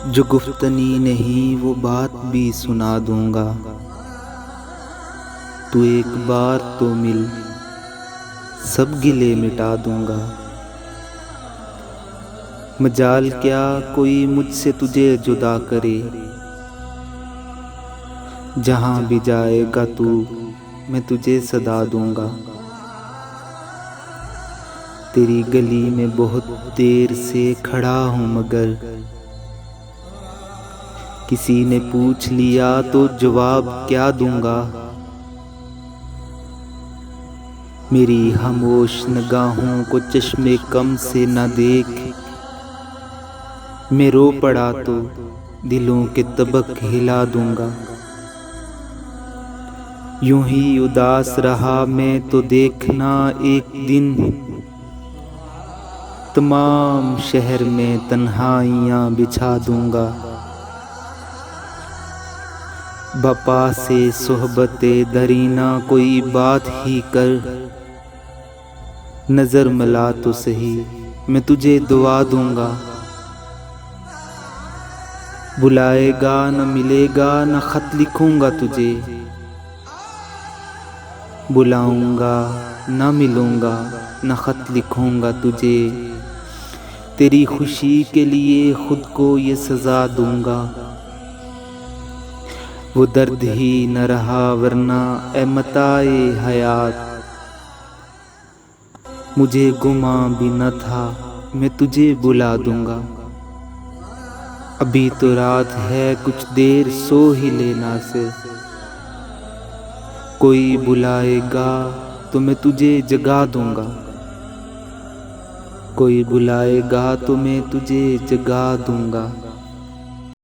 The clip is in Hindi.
जो गुफ्तनी नहीं वो बात भी सुना दूंगा। तू एक बार तो मिल, सब गिले मिटा दूंगा। मजाल क्या कोई मुझसे तुझे जुदा करे, जहां भी जाएगा तू मैं तुझे सदा दूंगा। तेरी गली में बहुत देर से खड़ा हूँ मगर किसी ने पूछ लिया तो जवाब क्या दूंगा। मेरी खामोश निगाहों को चश्मे कम से न देख, मैं रो पड़ा तो दिलों के तबक हिला दूंगा। यूं ही उदास रहा मैं तो देखना एक दिन तमाम शहर में तन्हाइयां बिछा दूंगा। बपा से सोहबते दरीना कोई बात ही कर, नजर मिला तो सही मैं तुझे दुआ दूंगा। बुलाएगा न मिलेगा न खत लिखूंगा तुझे, बुलाऊंगा न मिलूंगा न खत लिखूंगा तुझे। तेरी खुशी के लिए खुद को ये सजा दूंगा। वो दर्द ही न रहा वरना ए मताए हयात, मुझे गुमा भी न था मैं तुझे बुला दूंगा। अभी तो रात है कुछ देर सो ही लेना से, कोई बुलाएगा तो मैं तुझे जगा दूंगा। कोई बुलाएगा तो मैं तुझे जगा दूंगा।